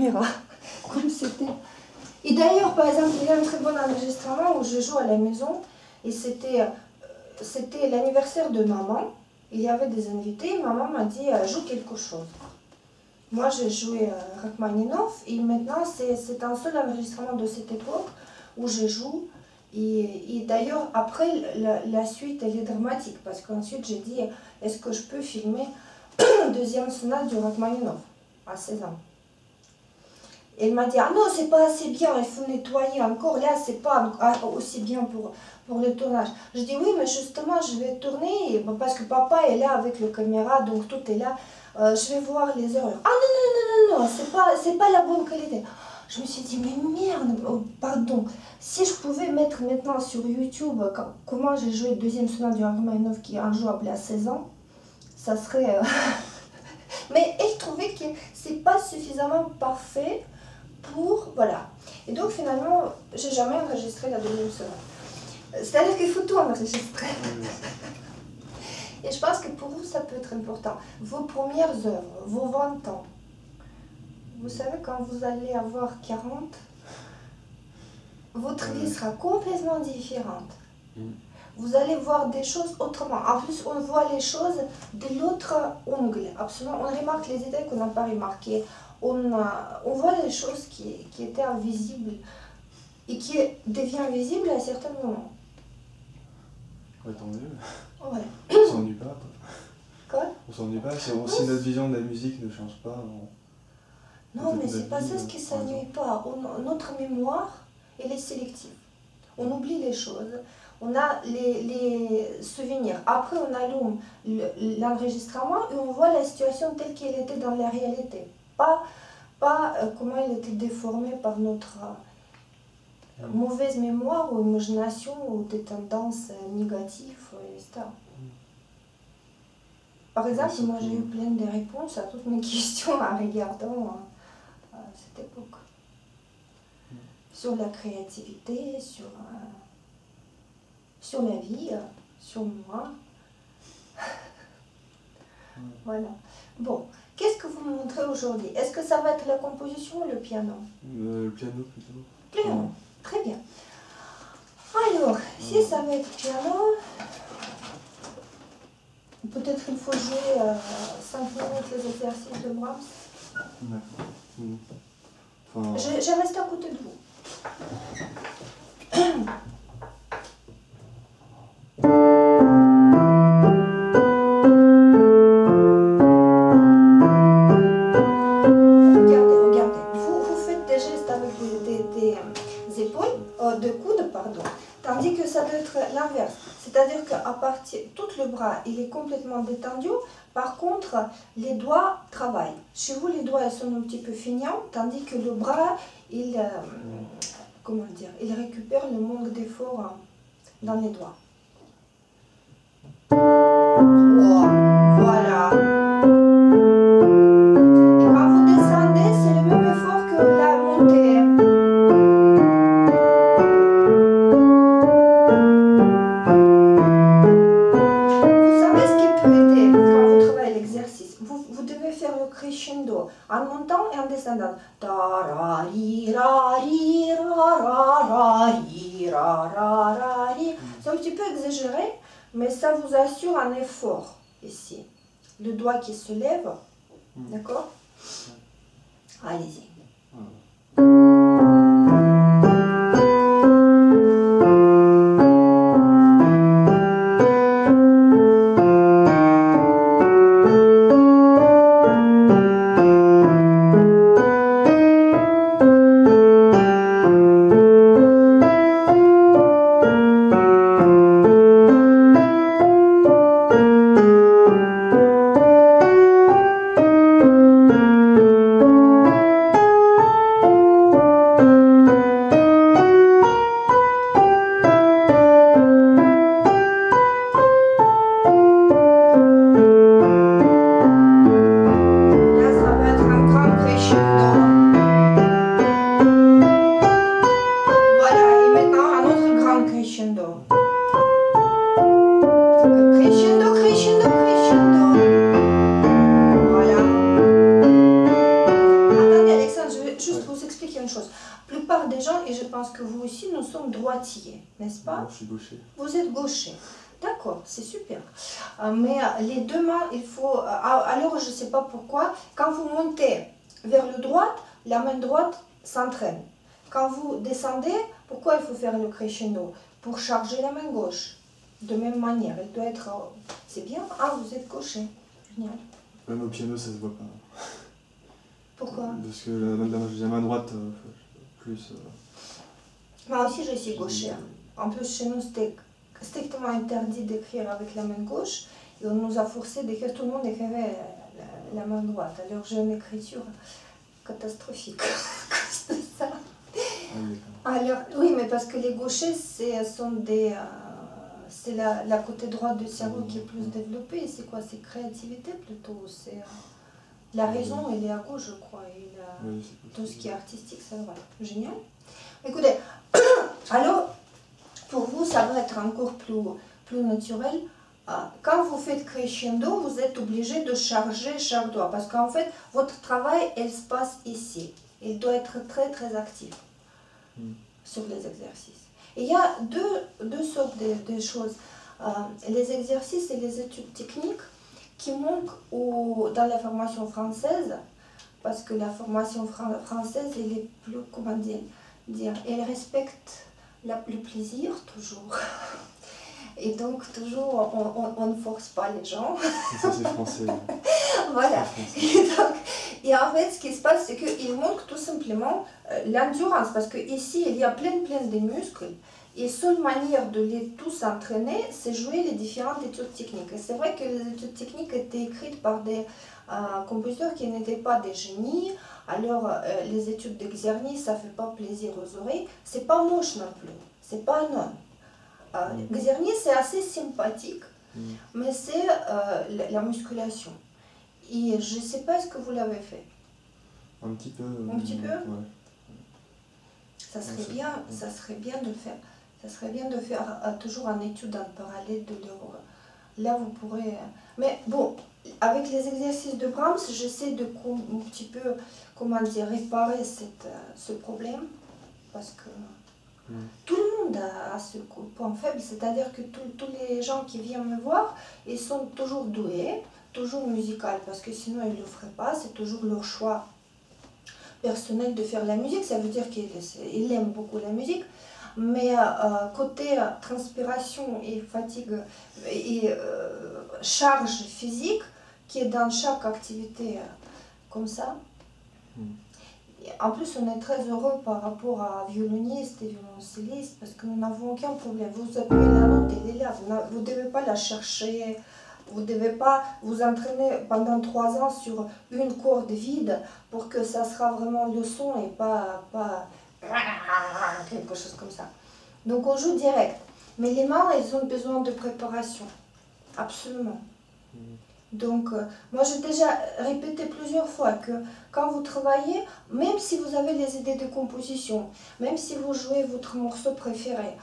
caméra, comme c'était. Et d'ailleurs, par exemple, il y a un très bon enregistrement où je joue à la maison, et c'était l'anniversaire de maman. Il y avait des invités, maman m'a dit joue quelque chose. Moi j'ai joué Rachmaninov, et maintenant c'est un seul enregistrement de cette époque où je joue. Et d'ailleurs, après, la suite, elle est dramatique, parce qu'ensuite, j'ai dit, est-ce que je peux filmer une deuxième sonate du Rachmaninov à 16 ans. Et elle m'a dit, ah non, c'est pas assez bien, il faut nettoyer encore, là, c'est pas aussi bien pour le tournage. Je dis, oui, mais justement, je vais tourner, parce que papa est là avec le caméra, donc tout est là, je vais voir les erreurs. Ah non, non, non, non, non, c'est pas la bonne qualité. Je me suis dit, mais merde, oh, pardon, si je pouvais mettre maintenant sur YouTube comment j'ai joué le deuxième sonate du Rachmaninov qui est injouable à 16 ans, ça serait... Mais elle trouvait que c'est pas suffisamment parfait pour... Voilà. Et donc finalement, j'ai jamais enregistré la deuxième sonate. C'est-à-dire qu'il faut tout enregistrer. Et je pense que pour vous, ça peut être important. Vos premières œuvres, vos 20 ans, vous savez, quand vous allez avoir 40, votre vie sera complètement différente. Vous allez voir des choses autrement. En plus, on voit les choses de l'autre angle. Absolument. On remarque les détails qu'on n'a pas remarqués. On voit les choses qui étaient invisibles et qui deviennent visibles à certains moments. Ouais, tant mieux. Ouais. On s'ennuie pas. Quoi? On s'ennuie pas. Si notre vision de la musique ne change pas... Non, mais c'est pas ça ce qui s'ennuie pas. Notre mémoire, elle est sélective. On oublie les choses. On a les souvenirs. Après, on allume l'enregistrement et on voit la situation telle qu'elle était dans la réalité. Pas comment elle était déformée par notre mauvaise mémoire ou imagination ou des tendances négatives, etc. Par exemple, moi j'ai eu plein de réponses à toutes mes questions en regardant cette époque. Sur la créativité, sur la vie, sur moi. Voilà. Bon, qu'est-ce que vous me montrez aujourd'hui? Est-ce que ça va être la composition ou le piano? Le piano plutôt. Piano, très bien. Alors, si ça va être piano, peut-être il faut jouer 5 minutes les exercices de Brahms. D'accord. Enfin... Je reste à côté de vous. Regardez. Vous faites des gestes avec des épaules, de coudes, pardon. Tandis que ça doit être l'inverse. C'est-à-dire qu'à partir, tout le bras, il est complètement détendu. Par contre, les doigts travaillent. Chez vous, les doigts ils sont un petit peu feignants, tandis que le bras, il récupère le manque d'effort dans les doigts. Oh, voilà. Et quand vous descendez, c'est le même effort que la montée. Vous savez ce qui peut aider quand vous travaillez l'exercice? Vous devez faire le crescendo en montant et en descendant. C'est un petit peu exagéré, mais ça vous assure un effort ici. Le doigt qui se lève, d'accord? Allez-y. juste vous expliquer une chose. La plupart des gens, et je pense que vous aussi, nous sommes droitiers, n'est-ce pas? Non, je suis gaucher. Vous êtes gaucher. D'accord, c'est super. Mais les deux mains, il faut... alors, je ne sais pas pourquoi, quand vous montez vers le droit, la main droite s'entraîne. Quand vous descendez, pourquoi il faut faire le crescendo? Pour charger la main gauche. De même manière, elle doit être... c'est bien. Ah, vous êtes gaucher. Génial. Même au piano, ça se voit pas. Pourquoi? Parce que la main droite, plus... Moi aussi, je suis gauchère. En plus, chez nous, c'était strictement interdit d'écrire avec la main gauche. Et on nous a forcé d'écrire, tout le monde écrivait la main droite. Alors j'ai une écriture catastrophique à cause de ça. Alors, oui, mais parce que les gauchers, sont des... c'est la côté droite du cerveau qui est plus développée. C'est quoi? C'est créativité plutôt. C'est la raison, elle est à gauche, je crois. Et tout ce qui est artistique, ça va. Génial. Écoutez, alors, pour vous, ça va être encore plus naturel. Quand vous faites crescendo, vous êtes obligé de charger chaque doigt. Parce qu'en fait, votre travail, elle se passe ici. Il doit être très, très actif sur les exercices. Et il y a deux sortes de choses. Les exercices et les études techniques qui manquent dans la formation française. Parce que la formation française, elle est plus, comment dire, elle respecte le plaisir toujours. Et donc toujours on ne force pas les gens. Et ça c'est français. Voilà. Et en fait ce qui se passe c'est qu'il manque tout simplement l'endurance. Parce qu'ici il y a plein de muscles. Et la seule manière de les tous entraîner, c'est jouer les différentes études techniques. Et c'est vrai que les études techniques étaient écrites par des compositeurs qui n'étaient pas des génies. Alors les études de Czerny, ça ne fait pas plaisir aux oreilles. C'est pas moche non plus. C'est pas non. Czerny, c'est assez sympathique, mais c'est la musculation. Et je ne sais pas est-ce que vous l'avez fait. Un petit peu. Un petit peu? Ouais. Ça serait bien de le faire. Ça serait bien de faire toujours une étude en parallèle de l'euro. Là, vous pourrez... Mais bon, avec les exercices de Brahms, j'essaie de un petit peu, comment dire, réparer ce problème. Parce que tout le monde a ce point faible. C'est-à-dire que tous les gens qui viennent me voir, ils sont toujours doués, toujours musicaux. Parce que sinon, ils ne le feraient pas. C'est toujours leur choix personnel de faire la musique. Ça veut dire qu'ils aiment beaucoup la musique. Mais côté transpiration et fatigue et charge physique qui est dans chaque activité comme ça. En plus, on est très heureux par rapport à violonistes et violoncellistes parce que nous n'avons aucun problème. Vous appuyez la note, elle est là. Vous ne devez pas la chercher. Vous ne devez pas vous entraîner pendant 3 ans sur une corde vide pour que ça sera vraiment le son et pas quelque chose comme ça. Donc on joue direct. Mais les mains, elles ont besoin de préparation. Absolument. Donc moi j'ai déjà répété plusieurs fois que quand vous travaillez, même si vous avez les idées de composition, même si vous jouez votre morceau préféré,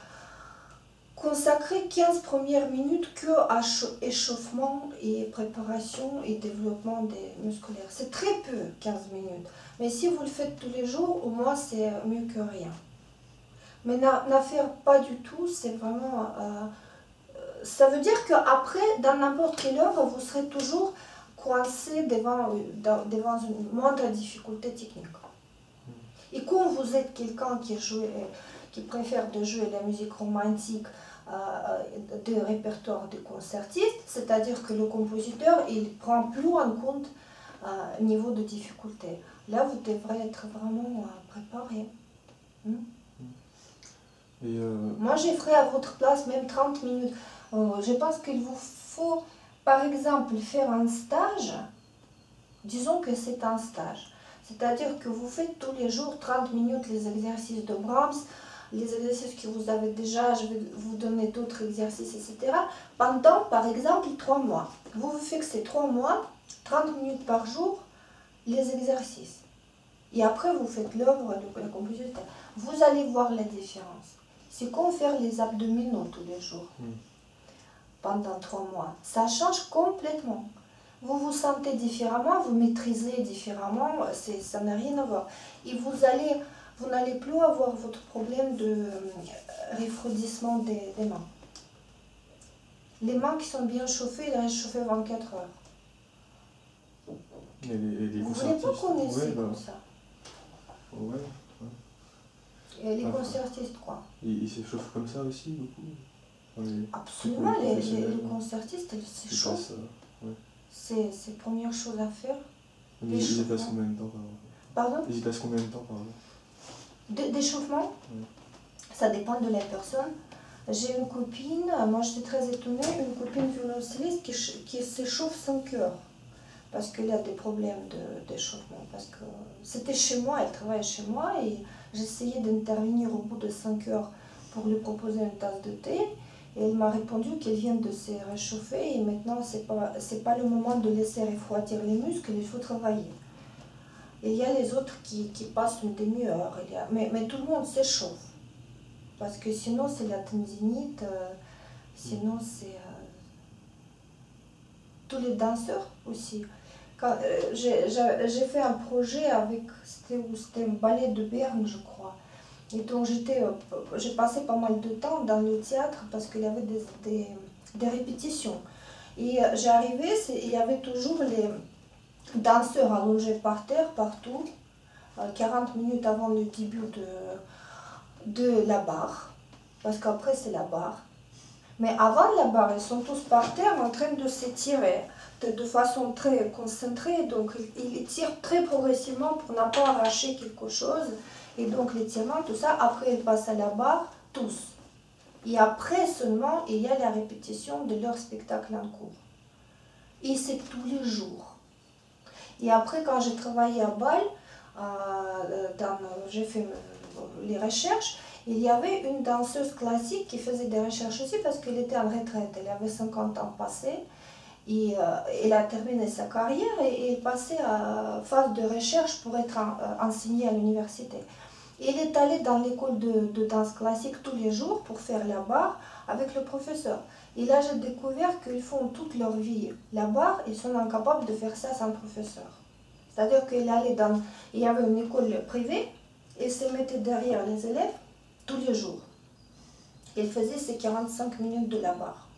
consacrez 15 premières minutes que à échauffement et préparation et développement des musculaires. C'est très peu, 15 minutes. Mais si vous le faites tous les jours, au moins c'est mieux que rien. Mais n'en faire pas du tout, c'est vraiment... ça veut dire qu'après, dans n'importe quelle œuvre, vous serez toujours coincé devant une moindre difficulté technique. Et quand vous êtes quelqu'un qui préfère de jouer la musique romantique de répertoire de concertiste, c'est-à-dire que le compositeur, il prend plus en compte le niveau de difficulté. Là, vous devrez être vraiment préparé. Moi, je ferai à votre place même 30 minutes. Je pense qu'il vous faut, par exemple, faire un stage. Disons que c'est un stage. C'est-à-dire que vous faites tous les jours 30 minutes les exercices de Brahms, les exercices que vous avez déjà, je vais vous donner d'autres exercices, etc. Pendant, par exemple, 3 mois. Vous vous fixez 3 mois, 30 minutes par jour, les exercices. Et après, vous faites l'œuvre de la composition. Vous allez voir la différence. C'est comme faire les abdominaux tous les jours, pendant 3 mois. Ça change complètement. vous vous sentez différemment, vous maîtrisez différemment, ça n'a rien à voir. Et vous n'allez plus avoir votre problème de refroidissement des mains. Les mains qui sont bien chauffées, elles restent chauffées 24 heures. Et les Vous ne voulez pas qu'on essaie ouais, comme ça? Ouais. Et les concertistes, quoi. Ils s'échauffent comme ça aussi, beaucoup? Absolument, les concertistes, ils s'échauffent. Ouais. C'est la première chose à faire. Ils y passent combien de temps par Pardon? Ils y passent combien de temps par là? D'échauffement? Ouais. Ça dépend de la personne. J'ai une copine, moi j'étais très étonnée, une copine violoncelliste qui s'échauffe 5 heures. Parce qu'elle a des problèmes d'échauffement. Parce que c'était chez moi, elle travaille chez moi et j'essayais d'intervenir au bout de 5 heures pour lui proposer une tasse de thé. Et elle m'a répondu qu'elle vient de se réchauffer et maintenant c'est pas le moment de laisser refroidir les muscles, il faut travailler. Et il y a les autres qui passent une demi-heure, mais tout le monde s'échauffe. Parce que sinon c'est la tendinite, sinon c'est tous les danseurs aussi. J'ai fait un projet avec, c'était un ballet de Berne, je crois. Et donc j'ai passé pas mal de temps dans le théâtre parce qu'il y avait des répétitions. Et j'arrivais, il y avait toujours les danseurs allongés par terre, partout, 40 minutes avant le début de la barre, parce qu'après c'est la barre. Mais avant la barre, ils sont tous par terre en train de s'étirer de façon très concentrée, donc ils tirent très progressivement pour ne pas arracher quelque chose. Et donc l'étirement, tout ça, après ils passent à la barre, tous. Et après seulement, il y a la répétition de leur spectacle en cours. Et c'est tous les jours. Et après, quand j'ai travaillé à Bâle, j'ai fait les recherches, il y avait une danseuse classique qui faisait des recherches aussi parce qu'elle était en retraite. Elle avait 50 ans passés. Et elle a terminé sa carrière et elle passait à phase de recherche pour être enseignée à l'université. Elle est allée dans l'école de danse classique tous les jours pour faire la barre avec le professeur. Et là, j'ai découvert qu'ils font toute leur vie la barre, ils sont incapables de faire ça sans professeur. C'est-à-dire qu'il y avait une école privée, et se mettait derrière les élèves tous les jours. Il faisait ses 45 minutes de la barre.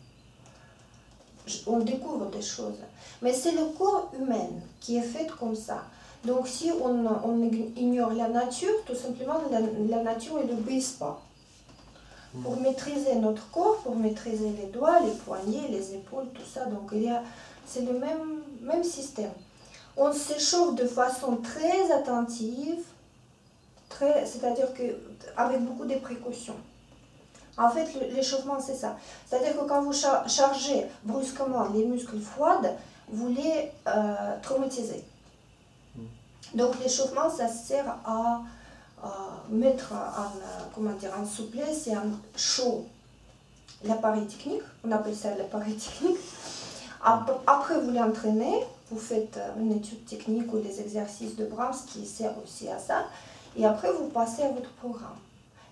On découvre des choses. Mais c'est le corps humain qui est fait comme ça. Donc si on ignore la nature, tout simplement la nature elle n'obéit pas. Pour maîtriser notre corps, pour maîtriser les doigts, les poignets, les épaules, tout ça, donc c'est le même système. On s'échauffe de façon très attentive, c'est-à-dire avec beaucoup de précautions. En fait, l'échauffement, c'est ça. C'est-à-dire que quand vous chargez brusquement les muscles froids, vous les traumatisez. Donc l'échauffement, ça sert à mettre en souplesse et en chaud l'appareil technique. On appelle ça l'appareil technique. Après, vous l'entraînez, vous faites une étude technique ou des exercices de Brahms qui sert aussi à ça. Et après, vous passez à votre programme.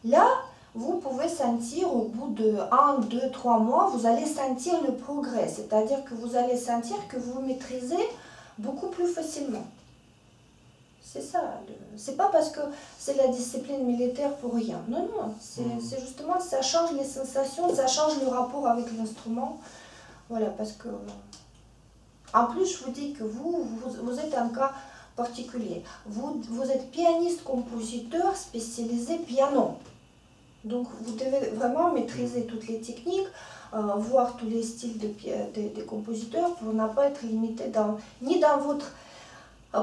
Là, vous pouvez sentir au bout de 1, 2, 3 mois, vous allez sentir le progrès. C'est-à-dire que vous allez sentir que vous maîtrisez beaucoup plus facilement. C'est ça. C'est pas parce que c'est la discipline militaire pour rien. Non, non. C'est justement, ça change les sensations, ça change le rapport avec l'instrument. Voilà, parce que... En plus, je vous dis que vous êtes un cas particulier. Vous êtes pianiste-compositeur spécialisé piano. Donc, vous devez vraiment maîtriser toutes les techniques, voir tous les styles des compositeurs pour ne pas être limité ni dans votre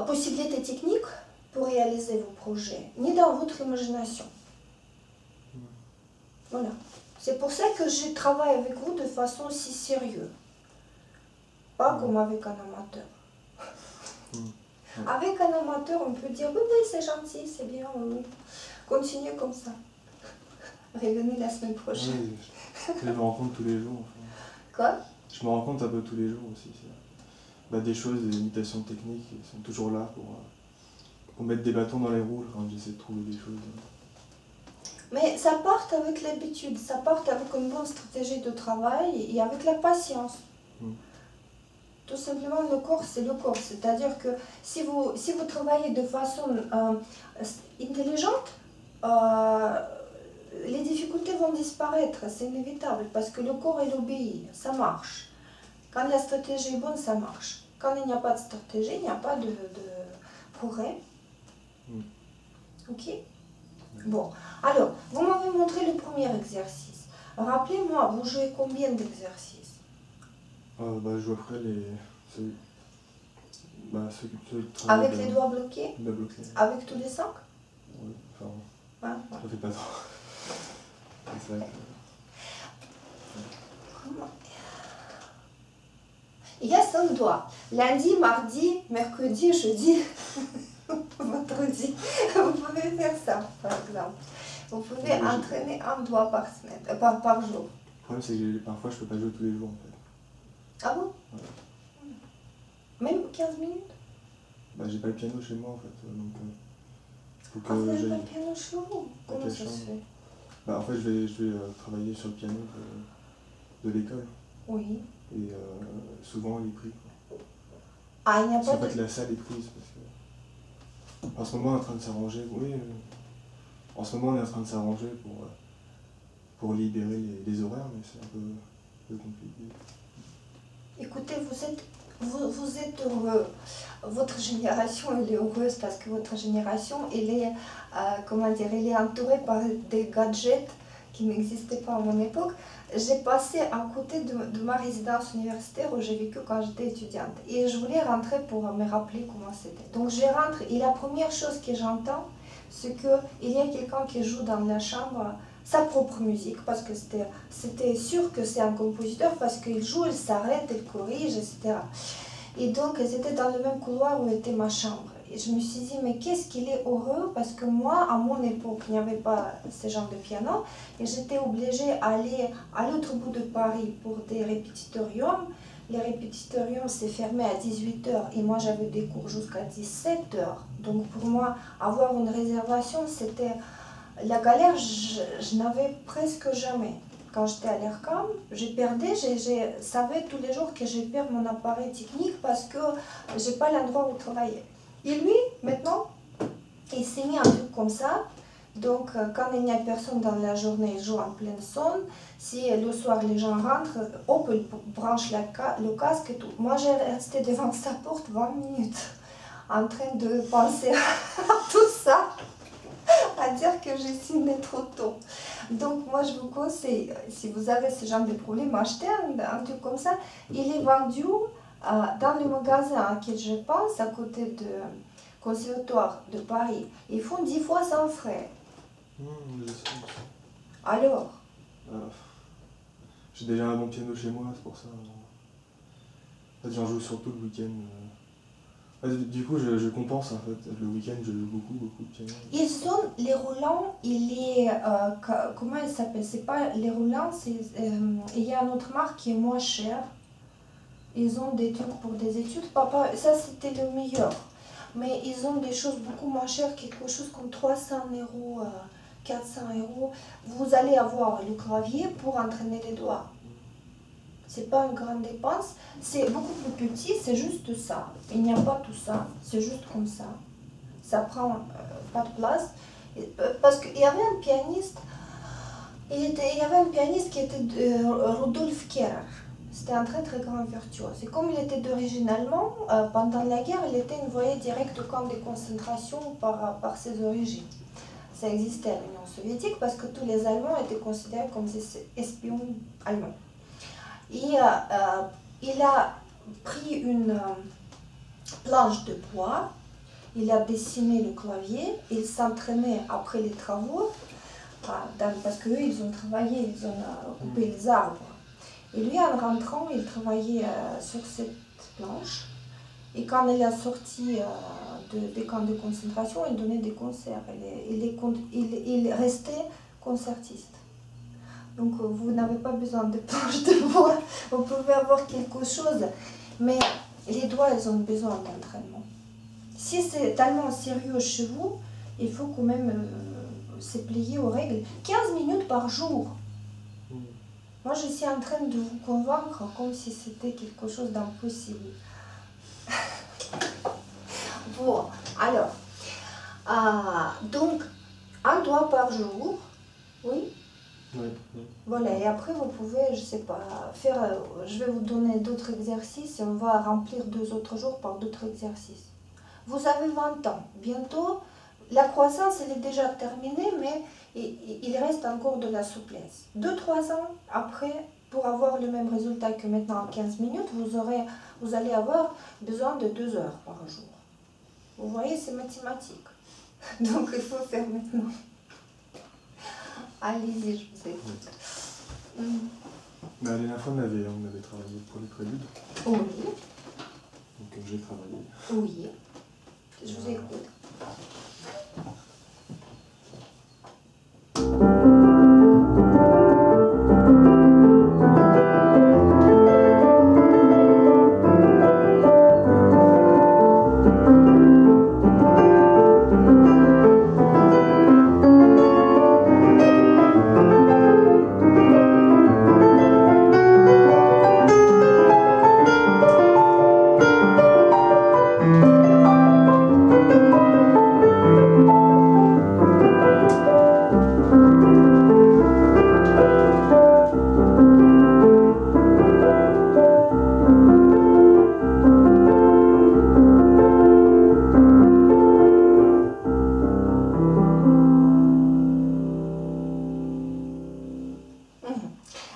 possibilité technique pour réaliser vos projets, ni dans votre imagination. Voilà. C'est pour ça que je travaille avec vous de façon si sérieuse. Pas comme avec un amateur. Avec un amateur, on peut dire oui, oui, c'est gentil, c'est bien, continuez comme ça. Revenez la semaine prochaine. Oui, je me rends compte tous les jours. Enfin. Quoi? Je me rends compte un peu tous les jours aussi. Des choses, des limitations techniques, ils sont toujours là pour mettre des bâtons dans les roues quand j'essaie de trouver des choses. Mais ça part avec l'habitude, ça part avec une bonne stratégie de travail et avec la patience. Tout simplement, le corps, c'est le corps. C'est-à-dire que si vous travaillez de façon intelligente, les difficultés vont disparaître, c'est inévitable, parce que le corps, il obéit, ça marche. Quand la stratégie est bonne, ça marche. Quand il n'y a pas de stratégie, il n'y a pas de progrès. Ok? Bon, alors, vous m'avez montré le premier exercice. Rappelez-moi, vous jouez combien d'exercices? Je jouerai ceux qui travaillent. Avec les doigts bloqués? Bloqués. Avec tous les 5? Oui, enfin, ouais. Ça fait pas trop. C'est vrai que... Comment? Il y a 5 doigts. Lundi, mardi, mercredi, jeudi, vendredi. Vous pouvez faire ça, par exemple. Vous pouvez entraîner un doigt par semaine, par jour. Le problème, c'est que parfois, je peux pas jouer tous les jours, en fait. Ah bon? Ouais. Même 15 minutes? J'ai pas le piano chez moi, en fait. Donc, faut que vous n'avez pas le piano chez vous? Comment ça se fait? En fait, je vais travailler sur le piano de l'école. Oui. Et souvent, il est pris. Ah, il n'y a pas de... En fait, la salle est prise. Parce que... En ce moment, on est en train de s'arranger. Oui, en ce moment, on est en train de s'arranger pour libérer les horaires, mais c'est un peu compliqué. Écoutez, vous êtes heureux. Votre génération, elle est heureuse parce que votre génération, elle est, elle est entourée par des gadgets qui n'existaient pas à mon époque. J'ai passé à côté de ma résidence universitaire où j'ai vécu quand j'étais étudiante. Et je voulais rentrer pour me rappeler comment c'était. Donc je rentre et la première chose que j'entends, c'est qu'il y a quelqu'un qui joue dans la chambre sa propre musique, parce que c'était sûr que c'est un compositeur, parce qu'il joue, il s'arrête, il corrige, etc. Et donc c'était dans le même couloir où était ma chambre. Et je me suis dit, mais qu'est-ce qu'il est heureux, parce que moi, à mon époque, il n'y avait pas ce genre de piano, et j'étais obligée d'aller à l'autre bout de Paris pour des répétitoriums. Les répétitoriums, c'est fermé à 18 h, et moi j'avais des cours jusqu'à 17 h. Donc pour moi, avoir une réservation, c'était... La galère, je n'avais presque jamais. Quand j'étais à l'ERCAM, je savais tous les jours que je perds mon appareil technique parce que je n'ai pas l'endroit où travailler. Et lui, maintenant, il s'est mis un truc comme ça. Donc, quand il n'y a personne dans la journée, il joue en plein son. Si le soir, les gens rentrent, hop, il branche le casque et tout. Moi, j'ai resté devant sa porte 20 minutes en train de penser à tout ça, à dire que j'ai signé trop tôt. Donc, moi, je vous conseille, si vous avez ce genre de problème, achetez un truc comme ça. Il est vendu dans le magasin auquel je pense, à côté du Conservatoire de Paris. Ils font 10 fois sans frais. Alors j'ai déjà un bon piano chez moi, c'est pour ça. En fait, j'en joue surtout le week-end. Du coup, je compense en fait. Le week-end, je joue beaucoup de piano. Ils ont les roulants, comment ils s'appellent? C'est pas les roulants, il y a une autre marque qui est moins chère. Ils ont des trucs pour des études. Papa, ça c'était le meilleur. Mais ils ont des choses beaucoup moins chères, quelque chose comme 300 €, 400 €. Vous allez avoir le clavier pour entraîner les doigts. C'est pas une grande dépense, c'est beaucoup plus petit, c'est juste ça. Il n'y a pas tout ça, c'est juste comme ça. Ça prend pas de place. Parce qu'il y avait un pianiste, il y avait un pianiste qui était Rudolf Kehrer. C'était un très très grand virtuose. Et comme il était d'origine allemande, pendant la guerre, il était envoyé direct au camp de concentration par ses origines. Ça existait à l'Union soviétique parce que tous les Allemands étaient considérés comme des espions allemands. Et il a pris une planche de bois, il a dessiné le clavier, il s'entraînait après les travaux, parce qu'eux, ils ont travaillé, ils ont coupé les arbres. Et lui, en rentrant, il travaillait sur cette planche. Et quand il est sorti des camps de concentration, il donnait des concerts. Il restait concertiste. Donc vous n'avez pas besoin de planche de bois, vous pouvez avoir quelque chose. Mais les doigts, ils ont besoin d'entraînement. Si c'est tellement sérieux chez vous, il faut quand même se plier aux règles. 15 minutes par jour. Moi, je suis en train de vous convaincre comme si c'était quelque chose d'impossible. Bon, alors, donc, un doigt par jour, oui. Oui, oui. Voilà, et après vous pouvez, je sais pas, faire, je vais vous donner d'autres exercices et on va remplir 2 autres jours par d'autres exercices. Vous avez 20 ans, bientôt, la croissance elle est déjà terminée, mais il reste encore de la souplesse. 2-3 ans après, pour avoir le même résultat que maintenant en 15 minutes, vous allez avoir besoin de 2 heures par jour. Vous voyez, c'est mathématique. Donc il faut faire maintenant. Allez-y, je vous écoute. La dernière fois, on avait travaillé pour les préludes. Oui. Donc j'ai travaillé. Oui. Je vous écoute.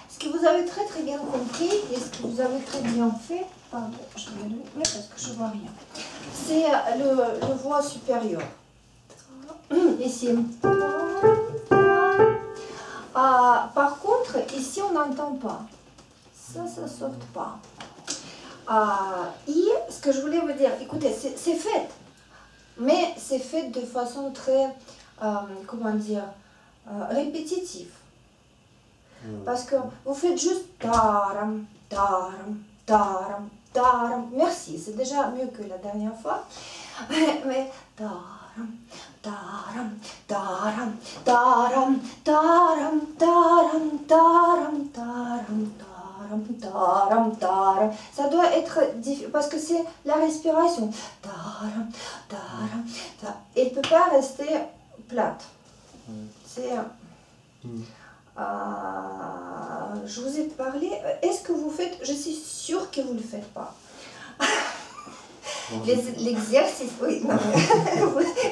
Ce que vous avez très très bien compris et ce que vous avez très bien fait, pardon, je vais le mettre parce que je vois rien, c'est le voix supérieur. Ici. Par contre, ici on n'entend pas. Ça ne saute pas. Et ce que je voulais vous dire, écoutez, c'est fait, mais c'est fait de façon très, comment dire, répétitive. Parce que vous faites juste taram, taram, taram, taram. Merci, c'est déjà mieux que la dernière fois. Mais taram, taram, taram, taram, taram, taram, taram, taram, taram, taram, taram. Ça doit être difficile parce que c'est la respiration. Taram, taram, taram. Elle ne peut pas rester plate. C'est... je vous ai parlé, est-ce que vous faites, je suis sûre que vous ne le faites pas. L'exercice, oui, non,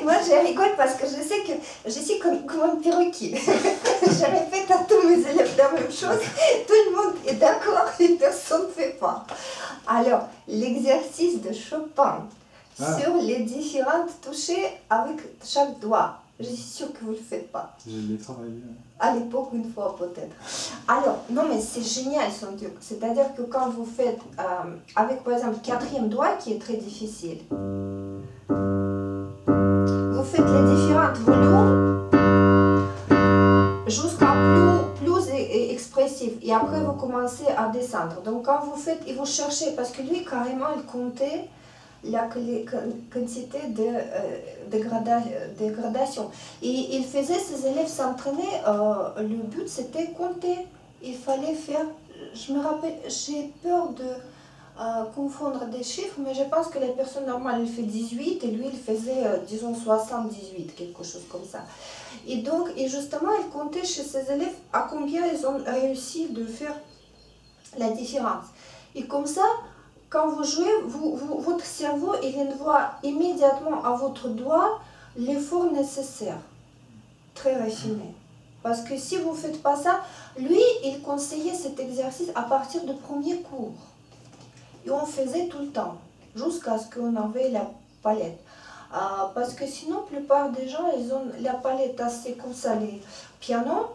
moi je rigole parce que je sais que je suis comme un perroquet. Je répète à tous mes élèves la même chose, tout le monde est d'accord et personne ne fait pas. Alors, l'exercice de Chopin sur les différentes touchées avec chaque doigt. Je suis sûre que vous ne le faites pas. Je l'ai travaillé. À l'époque, une fois peut-être. Alors, non mais c'est génial son truc. C'est-à-dire que quand vous faites, avec par exemple le 4e doigt qui est très difficile, vous faites les différentes volumes jusqu'à plus expressif. Et après vous commencez à descendre. Donc quand vous faites, et vous cherchez, parce que lui carrément il comptait la quantité de dégradation. Et il faisait ses élèves s'entraîner, le but c'était compter. Il fallait faire, je me rappelle, j'ai peur de confondre des chiffres, mais je pense que la personne normale elle fait 18 et lui il faisait, disons, 78, quelque chose comme ça. Et donc, et justement, il comptait chez ses élèves à combien ils ont réussi de faire la différence. Et comme ça, quand vous jouez, votre cerveau il envoie immédiatement à votre doigt l'effort nécessaire, très raffiné. Parce que si vous ne faites pas ça, lui, il conseillait cet exercice à partir de premier cours. Et on faisait tout le temps, jusqu'à ce qu'on avait la palette. Parce que sinon, la plupart des gens, ils ont la palette assez comme ça, les pianos,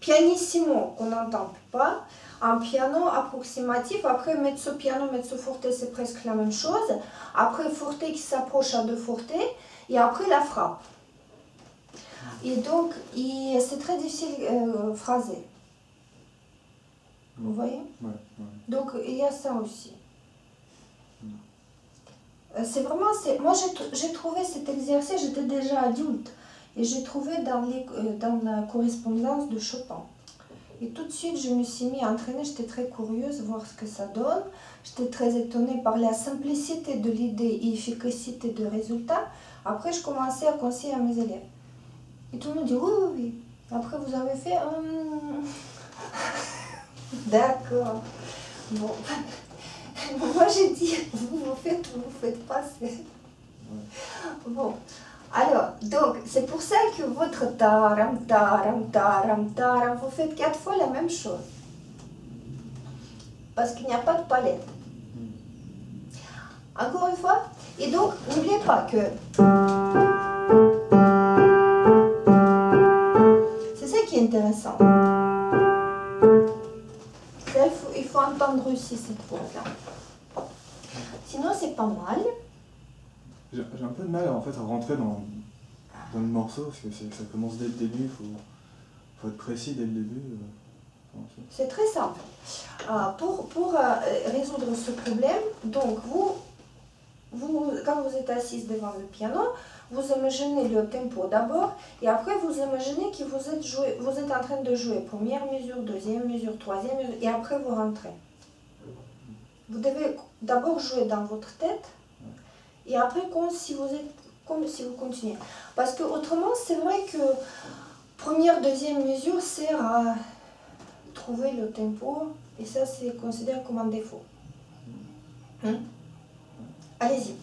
pianissimo, qu'on n'entend pas, un piano approximatif, après mezzo piano, mezzo forte, c'est presque la même chose, après forte qui s'approche à 2 forte, et après la frappe. Et donc, c'est très difficile phraser. Vous voyez? Donc, il y a ça aussi. C'est vraiment, moi j'ai trouvé cet exercice, j'étais déjà adulte. Et j'ai trouvé dans la correspondance de Chopin. Et tout de suite, je me suis mis à entraîner. J'étais très curieuse de voir ce que ça donne. J'étais très étonnée par la simplicité de l'idée et l'efficacité du résultat. Après, je commençais à conseiller à mes élèves. Et tout le monde dit oui, oui, oui. Après, vous avez fait... D'accord. Bon. Moi, j'ai dit, vous faites ou vous faites pas. Bon. Alors, donc, c'est pour ça que votre taram, taram, taram, taram, vous faites 4 fois la même chose. Parce qu'il n'y a pas de palette. Encore une fois. Et donc, n'oubliez pas que... C'est ça qui est intéressant. Ça, il faut entendre aussi cette fois-là. Sinon, c'est pas mal. J'ai un peu de mal en fait à rentrer dans le morceau parce que ça commence dès le début, il faut être précis dès le début. C'est très simple. Pour résoudre ce problème, donc quand vous êtes assise devant le piano, vous imaginez le tempo d'abord et après vous imaginez que vous êtes en train de jouer première mesure, deuxième mesure, troisième mesure et après vous rentrez. Vous devez d'abord jouer dans votre tête et après comme si vous continuez. Parce que autrement c'est vrai que première, deuxième mesure sert à trouver le tempo et ça c'est considéré comme un défaut. Allez-y.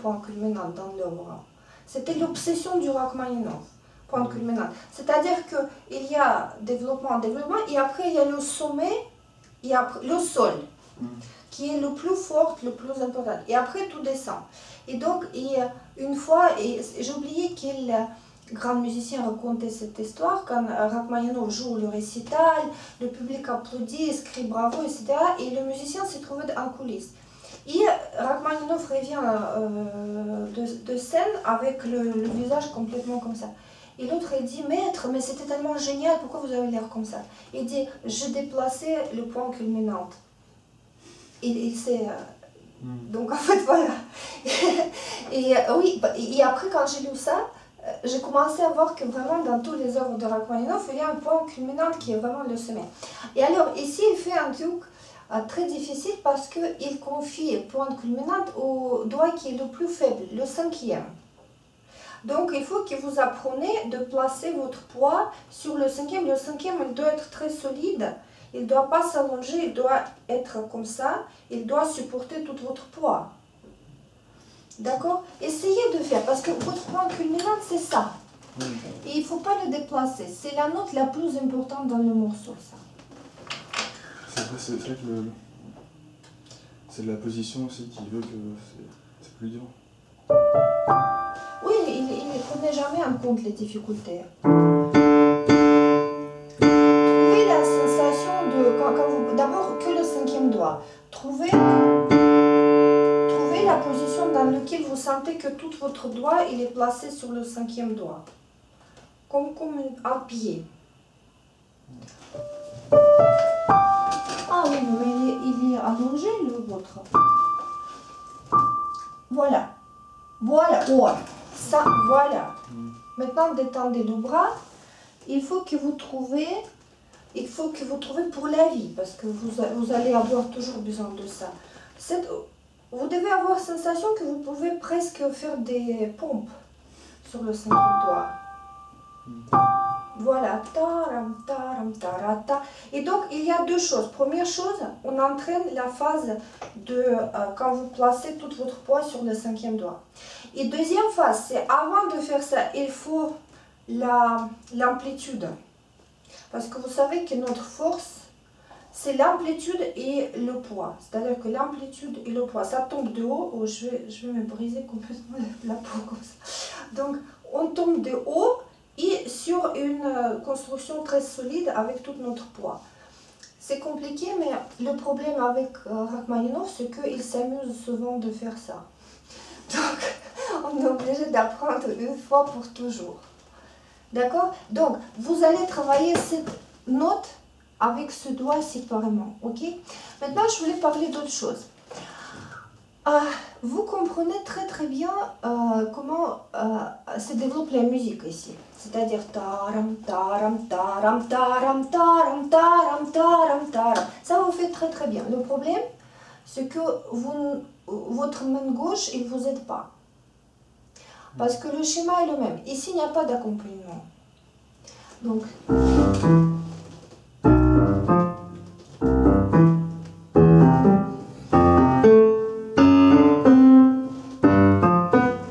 Point culminant dans l'œuvre. C'était l'obsession du Rachmaninoff, point culminant. C'est-à-dire qu'il y a développement, et après il y a le sommet, et après le sol, qui est le plus fort, le plus important. Et après tout descend. Et donc, une fois, j'ai oublié quel grand musicien racontait cette histoire, quand Rachmaninoff joue le récital, le public applaudit, crie bravo, etc. Et le musicien s'est trouvé en coulisses. Et Rachmaninoff revient de scène avec le visage complètement comme ça. Et l'autre il dit, maître, mais c'était tellement génial, pourquoi vous avez l'air comme ça? Il dit, j'ai déplacé le point culminant. Et c'est... Donc en fait voilà. Oui, et après quand j'ai lu ça, j'ai commencé à voir que vraiment dans toutes les œuvres de Rachmaninoff, il y a un point culminant qui est vraiment le sommet. Et alors ici il fait un truc très difficile parce qu'il confie point culminant au doigt qui est le plus faible, le 5e. Donc il faut que vous appreniez de placer votre poids sur le 5e. Le 5e il doit être très solide, il ne doit pas s'allonger, il doit être comme ça, il doit supporter tout votre poids. D'accord? Essayez de faire, parce que votre point culminant c'est ça. Et il ne faut pas le déplacer, c'est la note la plus importante dans le morceau, ça. C'est vrai que c'est la position aussi qui veut que c'est plus dur. Oui, il ne prenait jamais en compte les difficultés. Trouvez la sensation de... Quand vous, d'abord que le 5e doigt. Trouvez la position dans laquelle vous sentez que tout votre doigt il est placé sur le 5e doigt. Comme un pied. Ah oui, mais il est allongé le vôtre. Voilà. Voilà. Oh, ça, voilà. Maintenant, détendez le bras. Il faut que vous trouviez pour la vie, parce que vous allez avoir toujours besoin de ça. Vous devez avoir la sensation que vous pouvez presque faire des pompes sur le 5e doigt. Voilà, taram, taram, tarata. Et donc, il y a deux choses. Première chose, on entraîne la phase de quand vous placez tout votre poids sur le 5e doigt. Et deuxième phase, c'est avant de faire ça, il faut l'amplitude. Parce que vous savez que notre force, c'est l'amplitude et le poids. C'est-à-dire que l'amplitude et le poids, ça tombe de haut. Oh, je vais me briser complètement la peau comme ça. Donc, on tombe de haut et sur une construction très solide avec tout notre poids. C'est compliqué, mais le problème avec Rachmaninov, c'est qu'il s'amuse souvent de faire ça. Donc, on est obligé d'apprendre une fois pour toujours. D'accord? Donc, vous allez travailler cette note avec ce doigt séparément. Ok? Maintenant, je voulais parler d'autre chose. Vous comprenez très très bien comment se développe la musique ici. C'est-à-dire taram, taram, taram, taram, taram, taram, taram, taram. Ça vous fait très très bien. Le problème, c'est que votre main gauche, il ne vous aide pas. Parce que le schéma est le même. Ici, il n'y a pas d'accompagnement. Donc,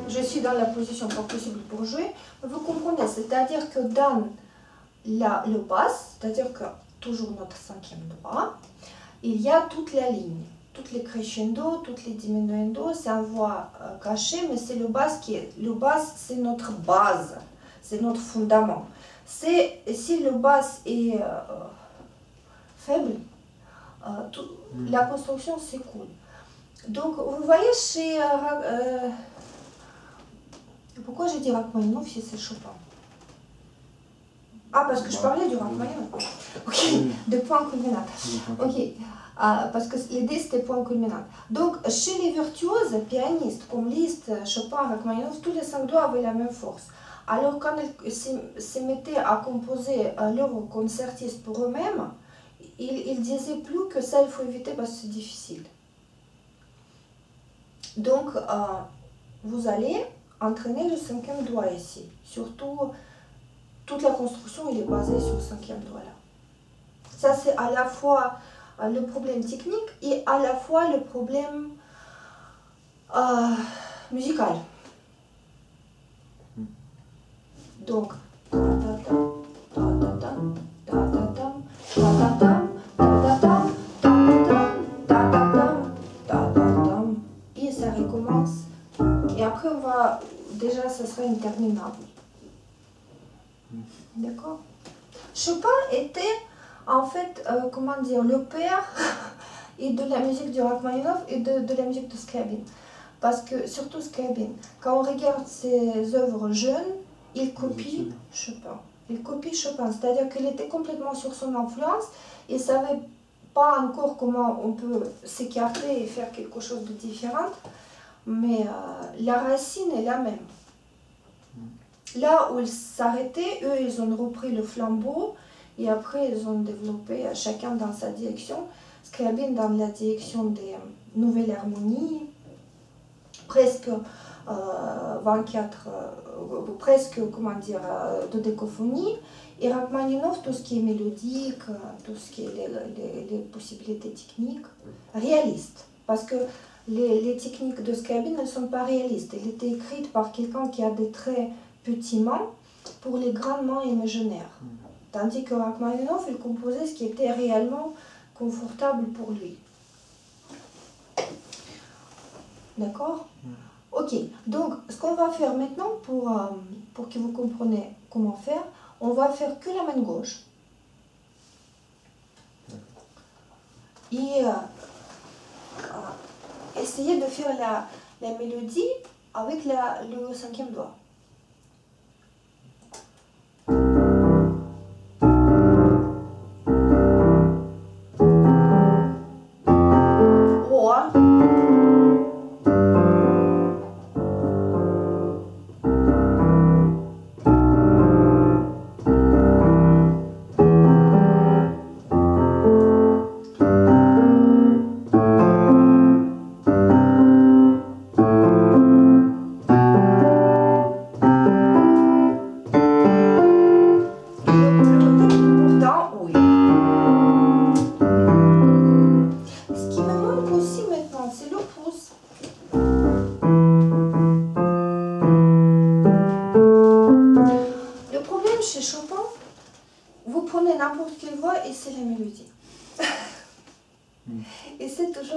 je suis dans la position pas possible pour jouer. Vous comprenez, c'est-à-dire que dans le basse, c'est-à-dire que toujours notre cinquième doigt, il y a toute la ligne. Toutes les crescendo, toutes les diminuendo, c'est un voix caché, mais c'est le basse qui est. Le basse, c'est notre base, c'est notre fondament. Si le basse est faible, la construction s'écoule. Donc, vous voyez, chez. Pourquoi j'ai dit Rachmaninov si c'est Chopin? Ah, parce que je parlais du Rachmaninov. Ok, de point culminant. Ok. Parce que l'idée c'était point culminant. Donc chez les virtuoses, pianistes comme Liszt, Chopin, Rachmaninov, tous les 5 doigts avaient la même force. Alors quand ils se mettaient à composer l'œuvre concertiste pour eux-mêmes, ils disaient plus que ça il faut éviter parce que c'est difficile. Donc vous allez entraîner le 5e doigt ici. Surtout, toute la construction elle est basée sur le 5e doigt là. Ça c'est à la fois le problème technique et à la fois le problème musical. Donc, et ça recommence. Et après, on va déjà, ça sera interminable. D'accord? Chopin était en fait, comment dire, le père et de la musique du Rachmaninov et de la musique de Scriabin. Parce que, surtout Scriabin, quand on regarde ses œuvres jeunes, il copie Chopin. Il copie Chopin, c'est-à-dire qu'il était complètement sur son influence et ne savait pas encore comment on peut s'écarter et faire quelque chose de différent, mais la racine est la même. Là où ils s'arrêtaient, eux, ils ont repris le flambeau. Et après, ils ont développé chacun dans sa direction. Scriabin dans la direction des nouvelles harmonies, presque 24, presque, comment dire, dodécophonie. Et Rachmaninov, tout ce qui est mélodique, tout ce qui est les possibilités techniques, réalistes. Parce que les techniques de Scriabin, elles ne sont pas réalistes. Elles étaient écrites par quelqu'un qui a des très petits mains pour les grandes mains imaginaires. Tandis que Rachmaninov, il composait ce qui était réellement confortable pour lui. D'accord? Ok, donc ce qu'on va faire maintenant, pour que vous compreniez comment faire, on va faire que la main gauche. Et essayer de faire la mélodie avec le 5e doigt.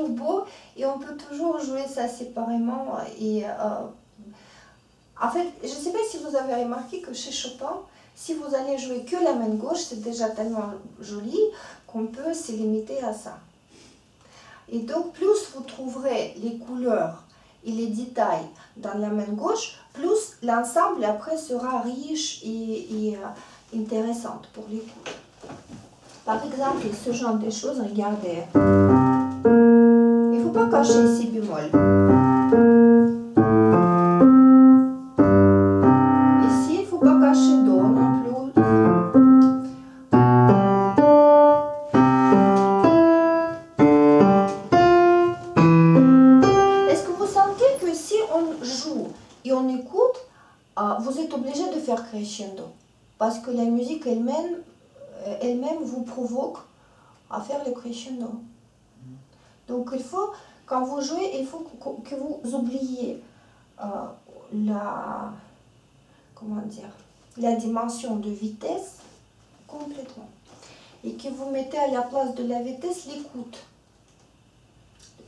toujours beau et on peut toujours jouer ça séparément. Et en fait, je ne sais pas si vous avez remarqué que chez Chopin, si vous allez jouer que la main gauche, c'est déjà tellement joli qu'on peut se limiter à ça. Et donc, plus vous trouverez les couleurs et les détails dans la main gauche, plus l'ensemble après sera riche et intéressant pour l'écoute. Par exemple, ce genre de choses, regardez. Il ne faut pas cacher si bémol. Ici, il ne faut pas cacher do non plus. Est-ce que vous sentez que si on joue et on écoute, vous êtes obligé de faire crescendo? Parce que la musique elle-même vous provoque à faire le crescendo. Donc il faut, quand vous jouez, il faut que vous oubliez la dimension de vitesse complètement. Et que vous mettez à la place de la vitesse l'écoute.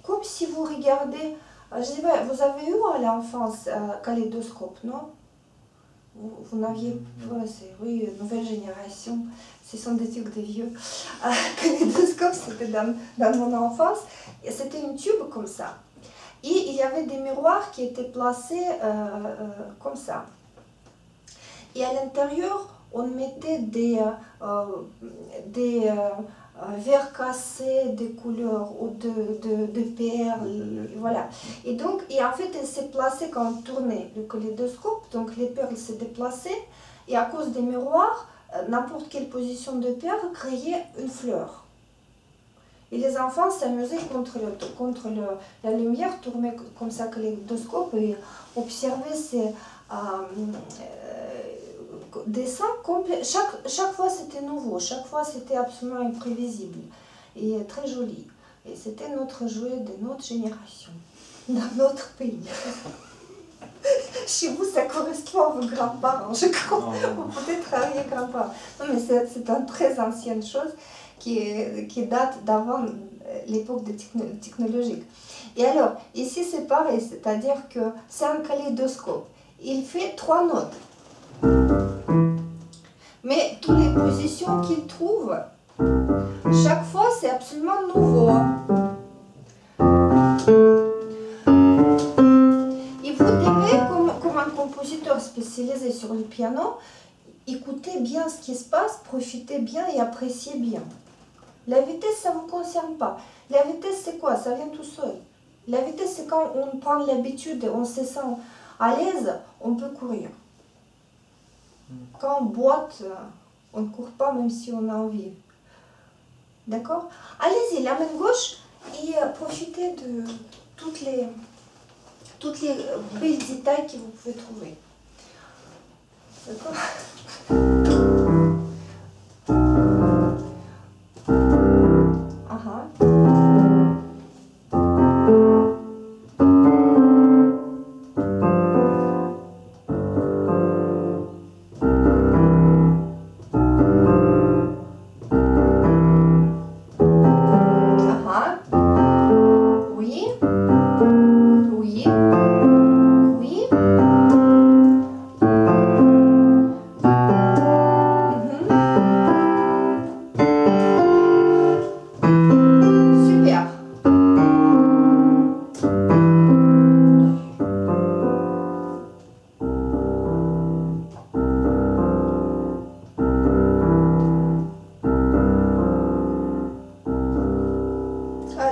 Comme si vous regardez, je sais pas, vous avez eu à l'enfance kaléidoscope, non? Vous n'aviez pas, oui, nouvelle génération, ce sont des trucs de vieux. Kaléidoscope, c'était dans mon enfance, et c'était une tube comme ça. Et il y avait des miroirs qui étaient placés comme ça. Et à l'intérieur, on mettait des verres cassés, des couleurs ou de perles, voilà. Et donc, en fait, elle s'est placée quand on tournait le kaléidoscope, donc les perles se déplaçaient, et à cause des miroirs, n'importe quelle position de perle créait une fleur. Et les enfants s'amusaient contre la lumière, tournaient comme ça kaléidoscope et observaient ces dessins complets. Chaque fois c'était nouveau, chaque fois c'était absolument imprévisible et très joli. Et c'était notre jouet de notre génération, dans notre pays. Chez vous, ça correspond à vos grands-parents, je crois, ou peut-être arrière-grands-parents. Non, mais c'est une très ancienne chose qui date d'avant l'époque technologique. Et alors, ici c'est pareil, c'est-à-dire que c'est un kaléidoscope. Il fait 3 notes. Mais toutes les positions qu'il trouve, chaque fois c'est absolument nouveau. Et vous devez, comme un compositeur spécialisé sur le piano, écoutez bien ce qui se passe, profitez bien et appréciez bien. La vitesse, ça ne vous concerne pas. La vitesse, c'est quoi? Ça vient tout seul. La vitesse, c'est quand on prend l'habitude, on se sent à l'aise, on peut courir. Quand on boite, on ne court pas même si on a envie. D'accord? Allez-y, la main gauche, et profitez de toutes les belles détails que vous pouvez trouver. D'accord?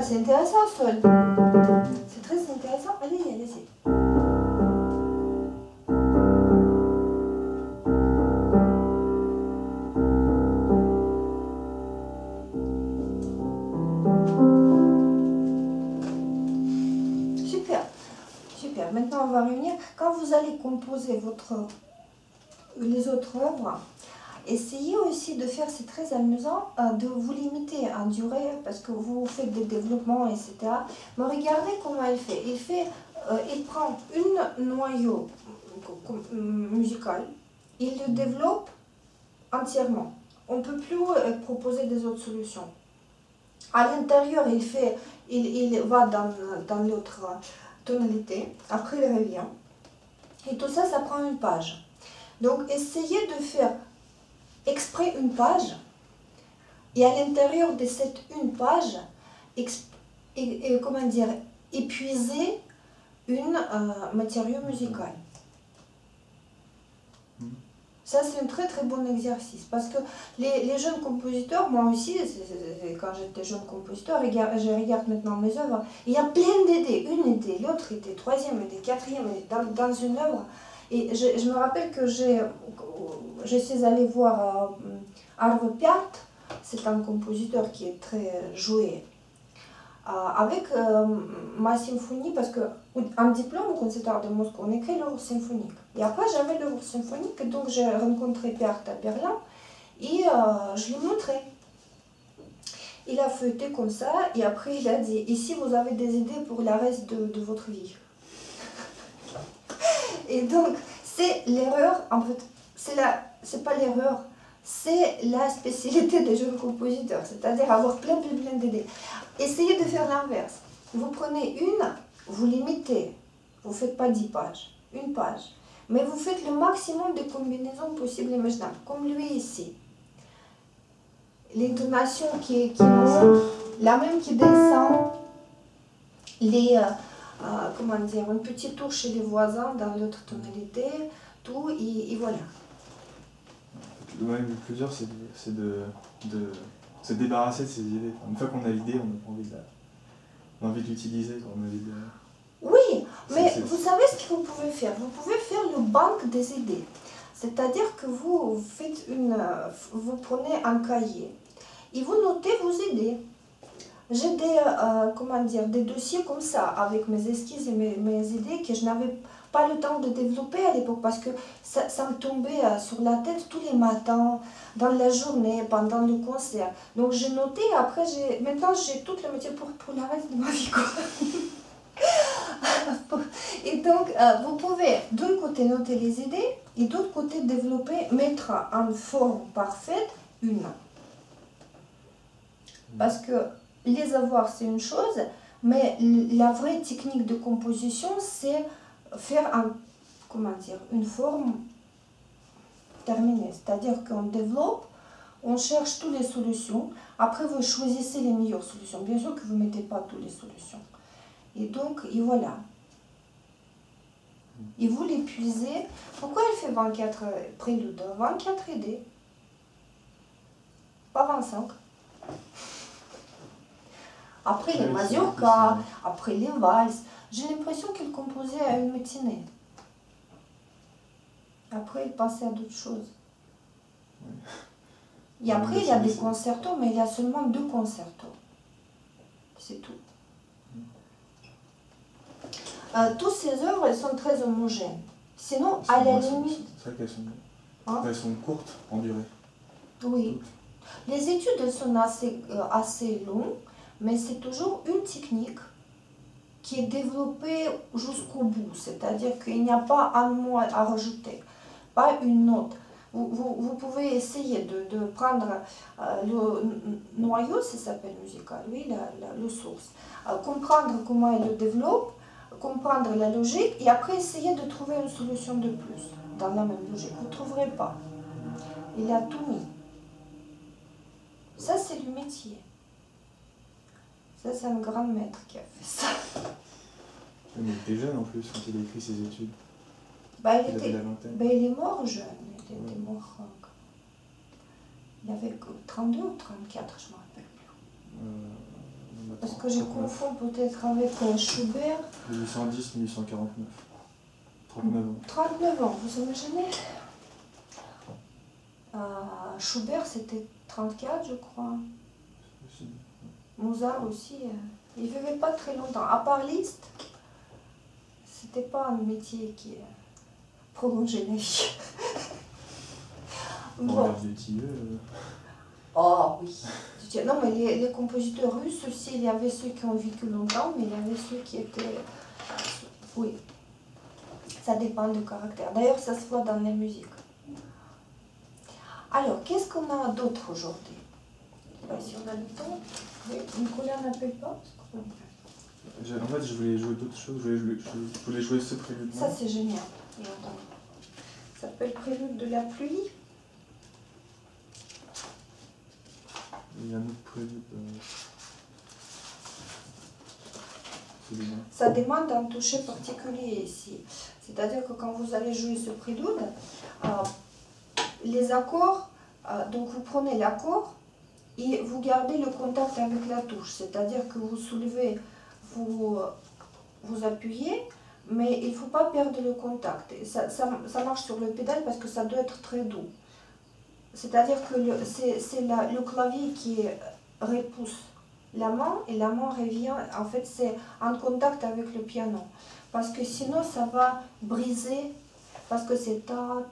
C'est intéressant, Sol. C'est très intéressant. Allez-y, allez-y. Super, super. Maintenant, on va revenir. Quand vous allez composer les autres œuvres, essayez aussi de faire, c'est très amusant, de vous limiter en durée parce que vous faites des développements, etc. Mais regardez comment il fait. Il prend un noyau musical, il le développe entièrement. On ne peut plus proposer des autres solutions. À l'intérieur, il va dans l'autre tonalité. Après, il revient. Et tout ça, ça prend une page. Donc, essayez de faire exprès une page. Et à l'intérieur de cette une page, comment dire, épuiser une matériau musical. Ça, c'est un très très bon exercice parce que les jeunes compositeurs, moi aussi, quand j'étais jeune compositeur, je regarde maintenant mes œuvres, il y a plein d'idées, une idée, l'autre idée, troisième idée, quatrième idée, dans une œuvre. Et je me rappelle que je suis allée voir Arvo Pärt, c'est un compositeur qui est très joué, avec ma symphonie, parce qu'en diplôme au Conservatoire de Moscou, on écrit l'œuvre symphonique. Et après, j'avais l'œuvre symphonique, et donc j'ai rencontré Pärt à Berlin, et je lui montrais. Il a feuilleté comme ça, et après il a dit, ici vous avez des idées pour le reste de votre vie. Et donc, c'est l'erreur, en fait, c'est pas l'erreur, c'est la spécialité des jeunes compositeurs, c'est-à-dire avoir plein d'idées. Essayez de faire l'inverse. Vous prenez une, vous limitez, vous ne faites pas 10 pages, une page, mais vous faites le maximum de combinaisons possibles et imaginables, comme lui ici. L'intonation qui monte, la même qui descend, comment dire, une petite tour chez les voisins dans l'autre tonalité, tout, et voilà. Le plus dur, c'est de se débarrasser de ces idées. Une fois qu'on a l'idée, on a envie de l'utiliser quand on a l'idée. Oui, mais vous savez ce que vous pouvez faire? Vous pouvez faire le banque des idées. C'est-à-dire que vous prenez un cahier et vous notez vos idées. J'ai des dossiers comme ça, avec mes esquisses et mes idées que je n'avais pas le temps de développer à l'époque parce que ça me tombait sur la tête tous les matins, dans la journée, pendant le concert. Donc j'ai noté, après maintenant j'ai toute la matière pour le reste de ma vie. Et donc vous pouvez d'un côté noter les idées et d'autre côté développer, mettre en forme parfaite une. Parce que les avoir, c'est une chose, mais la vraie technique de composition, c'est faire une forme terminée. C'est-à-dire qu'on développe, on cherche toutes les solutions. Après, vous choisissez les meilleures solutions. Bien sûr que vous ne mettez pas toutes les solutions. Et donc, et voilà. Et vous l'épuisez. Pourquoi elle fait 24 préludes? 24 idées. Pas 25. Après les mazurkas, après les valses, j'ai l'impression qu'il composait à une matinée. Après, il passait à d'autres choses. Et après, il y a des concertos, mais il y a seulement 2 concertos. C'est tout. Toutes ces œuvres, elles sont très homogènes. Sinon, à la limite... C'est vrai qu'elles sont courtes en durée. Oui. Les études, elles sont assez longues. Mais c'est toujours une technique qui est développée jusqu'au bout, c'est-à-dire qu'il n'y a pas un mot à rajouter, pas une note. Vous pouvez essayer de prendre le noyau, ça s'appelle musical, oui, le source, comprendre comment il le développe, comprendre la logique et après essayer de trouver une solution de plus dans la même logique. Vous ne trouverez pas. Il a tout mis. Ça, c'est le métier. Ça, c'est un grand maître qui a fait ça. Mais il était jeune en plus quand il a écrit ses études. Il est mort jeune. Il était mort. Il avait 32 ou 34, je ne me rappelle plus. Parce que je confonds peut-être avec Schubert. 1810-1849. 39 ans. 39 ans, vous imaginez? Schubert, c'était 34, je crois. Mozart aussi, il ne vivait pas très longtemps. À part Liszt, c'était pas un métier qui prolongeait la vie. Bon. Oh oui. Non, mais les compositeurs russes aussi, il y avait ceux qui ont vécu longtemps, mais il y avait ceux qui étaient... Oui. Ça dépend du caractère. D'ailleurs, ça se voit dans la musique. Alors, qu'est-ce qu'on a d'autre aujourd'hui? Si on a le temps. Nicolas n'appelle pas. En fait, je voulais jouer d'autres choses. Je voulais jouer ce prélude. Ça, c'est génial. J'entends. Ça s'appelle Prélude de la pluie. Il y a un autre prélude. Ça demande un toucher particulier ici. C'est-à-dire que quand vous allez jouer ce prélude, les accords, donc vous prenez l'accord et vous gardez le contact avec la touche. C'est-à-dire que vous soulevez, vous appuyez, mais il ne faut pas perdre le contact. Et ça marche sur le pédale parce que ça doit être très doux. C'est-à-dire que c'est le clavier qui repousse la main et la main revient, en fait c'est en contact avec le piano. Parce que sinon ça va briser, parce que c'est ta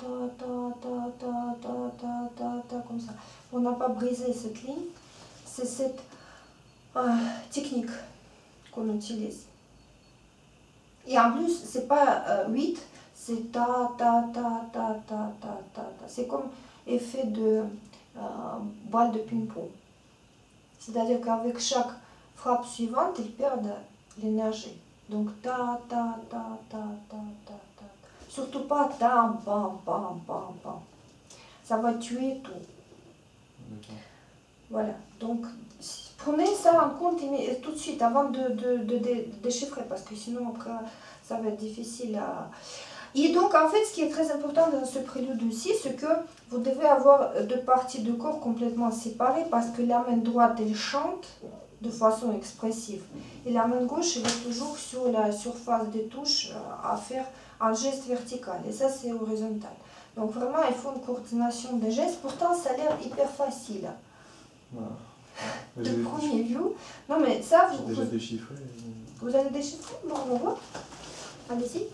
comme ça. On n'a pas brisé cette ligne, c'est cette technique qu'on utilise. Et en plus, c'est pas 8, c'est ta. C'est comme effet de balle de ping-pong. C'est-à-dire qu'avec chaque frappe suivante, ils perdent l'énergie. Donc ta. Surtout pas ta, bam. Ça va tuer tout. Voilà. Donc prenez ça en compte tout de suite avant de déchiffrer parce que sinon après ça va être difficile à... Et donc en fait ce qui est très important dans ce prélude aussi, c'est que vous devez avoir deux parties de corps complètement séparées parce que la main droite elle chante de façon expressive et la main gauche elle est toujours sur la surface des touches à faire un geste vertical et ça c'est horizontal. Donc vraiment il faut une coordination des gestes, pourtant ça a l'air hyper facile. Voilà. De premier view. Non mais ça, j'ai déjà déchiffré. Vous avez déchiffré? Bon, on va voir. Allez-y.